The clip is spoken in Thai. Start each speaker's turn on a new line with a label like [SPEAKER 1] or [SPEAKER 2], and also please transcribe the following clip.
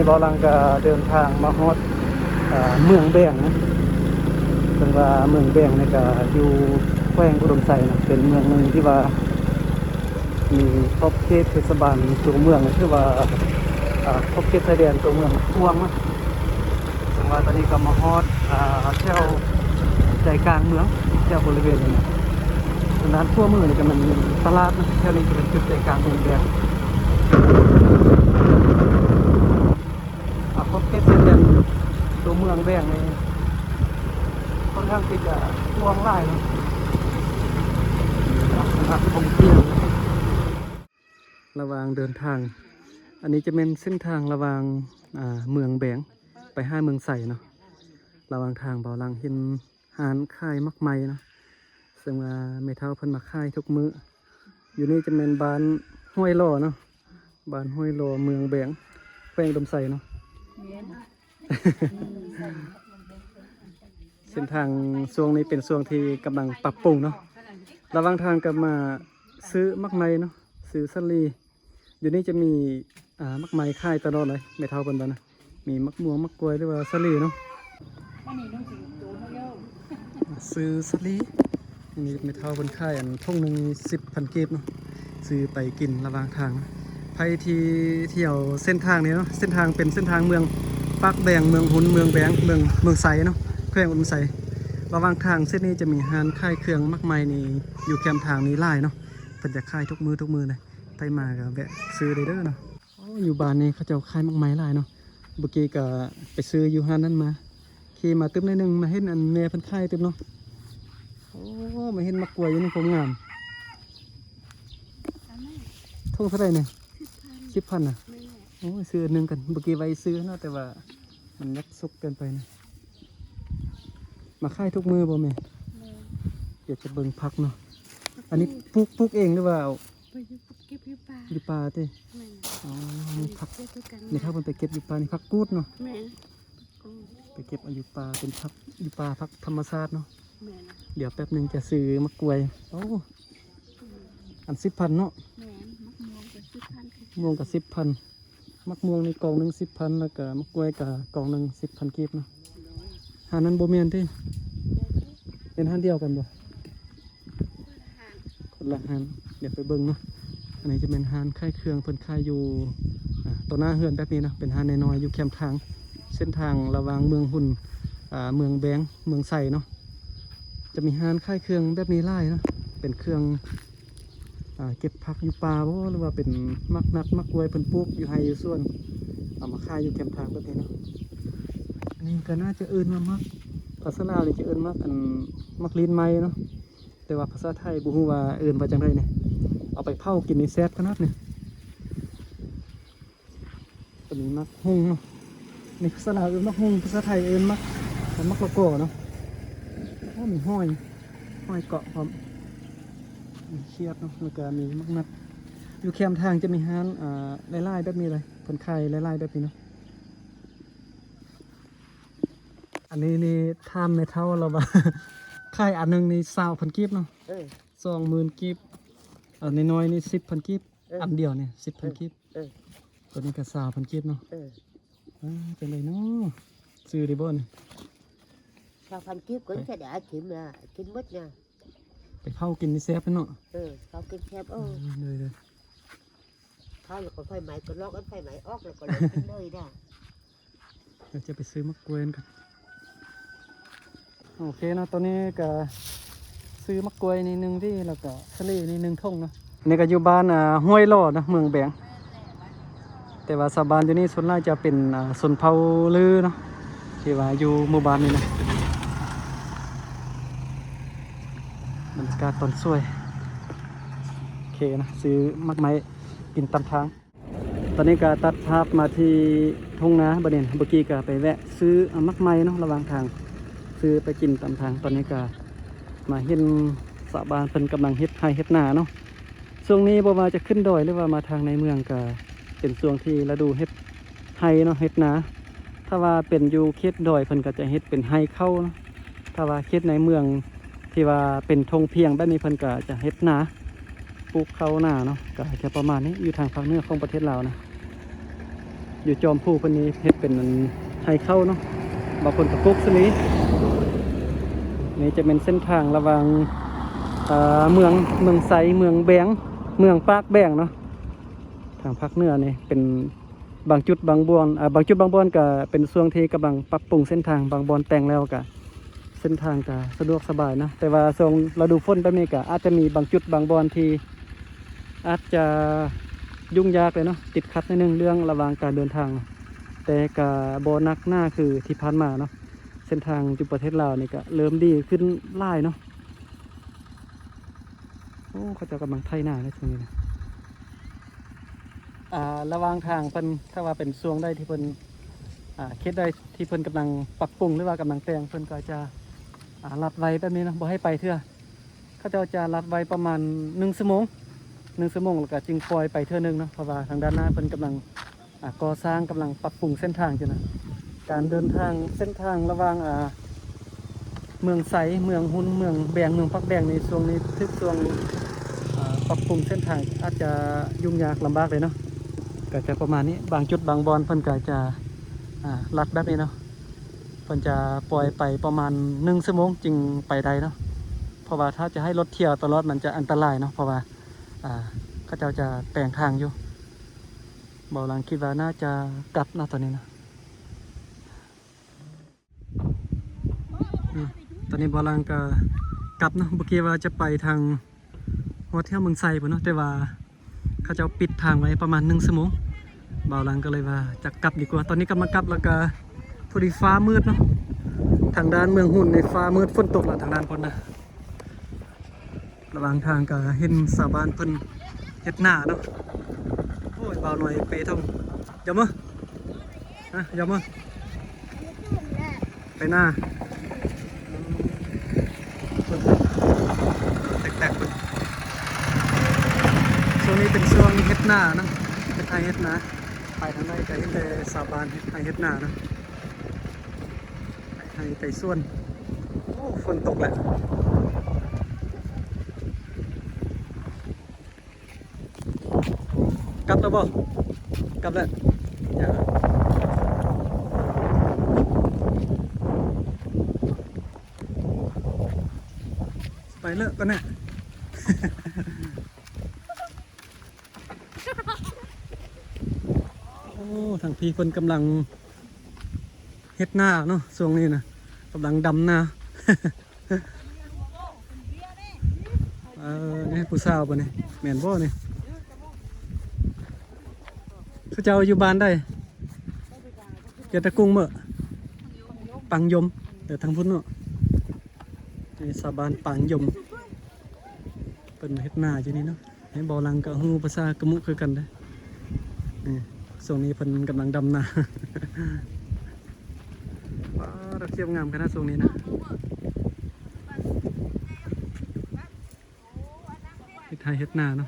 [SPEAKER 1] บอลังก็เดินทางมาฮอดเมืองแบงนะซึ่งว่าเมืองแบงนี่ก็อยู่แขวงอุดมไซนะเป็นเมืองหนึ่งที่ว่ามีครอบเขตเทศบาลตัวเมืองที่ว่าครอบเขตชายแดนตัวเมืองท่วงนะซึ่งว่าตอนนี้ก็มาฮอดแถวใจกลางเมืองแถวบริเวณนี้ด้านทั่วเมืองนี่ก็มันตลาดนะแถวนี้จะเป็นจุดใจกลางเมืองแบงครอบเขตชายแดนตัวเมืองแบงนี่ค่อนข้างที่จะท่วงหลายนะท่องเที่ยวระหว่างเดินทางอันนี้จะเป็นเส้นทางระหว่างเมืองแบงไปห้าเมืองใส่เนาะระหว่างทางบ่อลังเห็นหานค่ายมักไม้เนาะซึ่งว่าไม่เท่าเพิ่นมาค่ายทุกมื้ออยู่นี่จะเป็นบ้านห้วยหล่อเนาะบ้านห้วยหล่อเมืองแบงแขวงอุดมไซเนาะ เส้นทางช่วงนี้เป็นช่วงที่กำลังปรับปรุงเนาะระหว่างทางก็มาซื้อมักไม้เนาะซื้อสลีอยู่นี่จะมีมักไม้ค่ายตลอดเลยไม่เท่ากันบ้านะมีมักม่วงมักกล้วยหรือว่าสลีเนาะซื้อสลีมีไม่เท่าบนค่ายอันทุ่งหนึ่ง10,000 กีบเนาะซื้อไปกินระหว่างทางไปที่เที่ยวเส้นทางนี้เนาะเส้นทางเป็นเส้นทางเมืองปากแบงเมืองหุนเมืองแบงเมืองไซเนาะแขวงอุดมไซระหว่างทางเส้นนี้จะมีห้านค่ายเครื่องมักไม้นี่อยู่แคมทางนี้ไล่เนาะเพิ่นจะค่ายทุกมือเลยไปมาก็แวะซื้อได้เด้อเนาะอยู่บ้านนี้เขาจะค่ายมักไม้ไล่เนาะเมื่อกี้ก็ไปซื้ออยู่ห้านนั้นมาขี่มาตึ้มนิดนึงมาเห็นอันแม่เพิ่นค่ายตึ้มเนาะโอ้มาเห็นมักกล้วยอยู่ในโครงงามทุ่งเท่าไหร่เนี่ย10,000น่ะโอ้ซื้ออันนึงกันเมื่อกี้ไว้ซื้อเนาะแต่ว่ามันยักซุกเกินไปนะมาค่ายทุกมือบ่แม่อยากจะเบิ่งพักเนาะอันนี้ปลูกเองหรือว่า
[SPEAKER 2] เก็บอยู่ป่า
[SPEAKER 1] อยู่ป่าติอ๋อนี่พักนี่ถ้ามันไปเก็บอยู่ป่านี่พักกูดเนาะไปเก็บอยู่ป่าเป็นพักอยู่ป่าพักธรรมชาติเนาะเดี๋ยวแป๊บนึงจะซื้อมะกรูดโอ้อัน10,000เนาะม่วงกับ10,000มักม่วงในกล่องหนึ่ง10,000แล้วก็มะกรูดกับกล่องหนึ่ง10,000 กีบเนาะหานั้นโบเมียนที่เป็นหานเดียวกันบ่คนละหานเดี๋ยวไปเบิ่งเนาะอันนี้จะเป็นหานค่ายเครื่องเพิ่นค่ายอยู่ต่อหน้าเฮือนแบบนี้นะเป็นหานน้อยๆอยู่แคมทางเส้นทางระหว่างเมืองหุ่นเมืองแบงเมืองไซเนาะจะมีหานค่ายเครื่องแบบนี้ไล่เนาะเป็นเครื่องเก็บผักอยู่ป่าบ่หรือว่าเป็นมักนัดมักกล้วยเพิ่นปลูกอยู่ไฮอยู่ส่วนเอามาขายอยู่แคมทางแบบนี้เนาะนี่ก็น่าจะเอิ้นว่ามักภาษาลาวนี่จะเอิ้นมักอันมักลิ้นไม้เนาะแต่ว่าภาษาไทยบ่ฮู้ว่าเอิ้นว่าจังไดเนี่ยเอาไปเผากินนี่แซ่บขนาดนี่ตัวนี้มักฮุงเนาะนี่ภาษาลาวเอิ้นมักฮุงภาษาไทยเอิ้นมักละกอเนาะโอ้มีห้อยเกาะพร้อมมีเขียดเนาะแล้วก็มีมักนัดอยู่แคมทางจะมีห้านไล่ๆแบบนี้เลยเพิ่นขายไล่ๆแบบนี้เนาะอันนี้นี่ทำไม่เท่าเราว่า ค่ายอันหนึ่งนี่20,000 กีบเนาะ20,000 กีบอันน้อยนี่10,000 กีบอันเดียวเนี่ย10,000 กีบตัวนี้ก็20,000 กีบเนาะจังไรเนาะซื้อได้บ่เนี่ย
[SPEAKER 2] 20,000 กีบก็จะได้กินหมดเนี่ย
[SPEAKER 1] ไปเผากินนี่แซ่บเนาะ
[SPEAKER 2] เขากินแซ่บ
[SPEAKER 1] เลย
[SPEAKER 2] เผาแล้วก็ไฟไหม้ก็ลอกไฟไหม้ออกแล้วก็เลยกินเลยได้
[SPEAKER 1] เดี๋ยวจะไปซื้อมะกรูดกันโอเคนะตอนนี้ก็ซื้อมะกรูดนี่นึงที่แล้วก็ทะเลนี่1 ท่งเนาะนี่ก็อยู่บ้านห้วยหล่อนะเมืองแบงแต่ว่าชาวบ้านอยู่นี่ส่วนใหญ่จะเป็นชนเผ่าลือเนาะที่ว่าอยู่หมู่บ้านนี้นะบรรยากาศตอนสวยโอเคนะซื้อมักไม้กินตามทางตอนนี้ก็ตัดภาพมาที่ทุ่งนาบัดนี้เมื่อกี้ก็ไปแวะซื้อมักไม้เนาะระหว่างทางซื้อไปกินตามทางตอนนี้ก็มาเห็นสะบานเพิ่นกำลังเฮ็ดไร่เฮ็ดนาเนาะช่วงนี้บ่ว่าจะขึ้นดอยหรือว่ามาทางในเมืองก็เป็นช่วงที่ฤดูเฮ็ดไร่เนาะเฮ็ดนาถ้าว่าเป็นอยู่เขตดอยเพิ่นก็จะเฮ็ดเป็นไร่เข้าเนาะถ้าว่าเขตในเมืองที่ว่าเป็นทงเพียงแบบนี้เพิ่นก็จะเฮ็ดนาปลูกข้าวนาเนาะก็จะประมาณนี้อยู่ทางภาคเหนือของประเทศลาวนะ อยู่จอมผู้เพิ่นนี้เฮ็ดเป็นอันให้เข้าเนาะบางคนก็ปลูกสลีนี่จะเป็นเส้นทางระหว่างเมืองไซเมืองแบงเมืองปากแบงเนาะทางภาคเหนือนี่เป็นบางจุดบางบอนบางจุดบางบอนก็เป็นช่วงที่กำลังปรับปรุงเส้นทางบางบอนแต่งแล้วก็เส้นทางก็สะดวกสบายนะแต่ว่าช่วงฤดูฝนแบบนี้ก็อาจจะมีบางจุดบางบอนที่อาจจะยุ่งยากเลยเนาะติดขัดในดนึงเรื่องระหว่างการเดินทางแต่ก็บ่นักหน้าคือที่ผ่านมาเนาะเส้นทางจุประเทศลาวนี่ก็เริ่มดีขึ้นหลายเนาะโอ้เขาเจะกำลังไถนาในช่วงนี้นะระหว่างทางเพิ่นถ้าว่าเป็นช่วงได้ที่เพิ่นเขตได้ที่เพิ่นกำลังปรับปรุงหรือว่ากำลังแต่งเพิ่นก็จะลัดไว้แบบนี้นะบ่ให้ไปเทื่อเขาจะลัดไว้ประมาณ1 ชั่วโมงแล้วก็จึงปล่อยไปเทื่อนึงเนาะเพราะว่าทางด้านหน้าเพิ่นกำลังก่อสร้างกำลังปรับปรุงเส้นทางอยู่นะการเดินทางเส้นทางระหว่างเมืองไสเมืองหุ่นเมืองแบงเมืองปักแบงในช่วงนี้ทึกช่วงปรับปรุงเส้นทางอาจจะยุ่งยากลำบากเลยเนาะก็จะประมาณนี้บางจุดบางบอนเพิ่นก็จะลัดแบบนี้เนาะเพิ่นจะปล่อยไปประมาณ1 ชั่วโมงจึงไปได้เนาะเพราะว่าถ้าจะให้รถเที่ยวตลอดมันจะอันตรายเนาะเพราะว่าเขาเจ้าจะแต่งทางอยู่เบาหลังคิดว่าน่าจะกลับนะตอนนี้นะตอนนี้เบาหลังก็กลับเนาะเมื่อกี้ว่าจะไปทางโฮเทลเมืองไซปุ่นเนาะแต่ว่าเขาเจ้าปิดทางไว้ประมาณ1 ชั่วโมงเบาหลังก็เลยว่าจะกลับดีกว่าตอนนี้กำลังกลับแล้วก็พอดีฟ้ามืดเนาะทางด้านเมืองหุ่นในฟ้ามืดฝนตกละทางด้านพ้นนะระหว่างทางก็เห็นชาวบ้านเพิ่นเฮ็ดหน้าเนาะโอ้ยเบาหน่อยเปทงอย่ามาอย่ามาไปหน้าแตกๆเลยช่วงนี้เป็นช่วงเฮ็ดหน้าเนาะเฮ็ดไทยเฮ็ดนาไปทางใดก็เห็นแต่ชาวบ้านเฮ็ดไทยเฮ็ดหน้าเนาะไปไทยไปส่วนโอ้ฝนตกแหละกลับแล้วบ่กลับแล้วไปเลิกกันเนี่ย โอ้ทางพี่คนกำลังเฮ็ดหน้าเนาะช่วงนี้นะกำลังดำหน้า นี่ผู้สาวป่ะนี่แม่นบ่นี่เขาเจ้าอยู่บ้านได้เกิดตะกุงเมื่อปังยมเดี๋ยวทางพุ่นเนาะนี่สาบานปังยมเป็นเฮ็ดหน้าอยู่นี่เนาะให้เบาลังกับฮู้ภาษากะมุคือกันเด้นี่ช่วงนี้เพิ่นกำลังดำหน้า ว้าเราเทียบงามกันนะช่วงนี้นะเฮ็ดไทยเฮ็ดหน้าเนาะ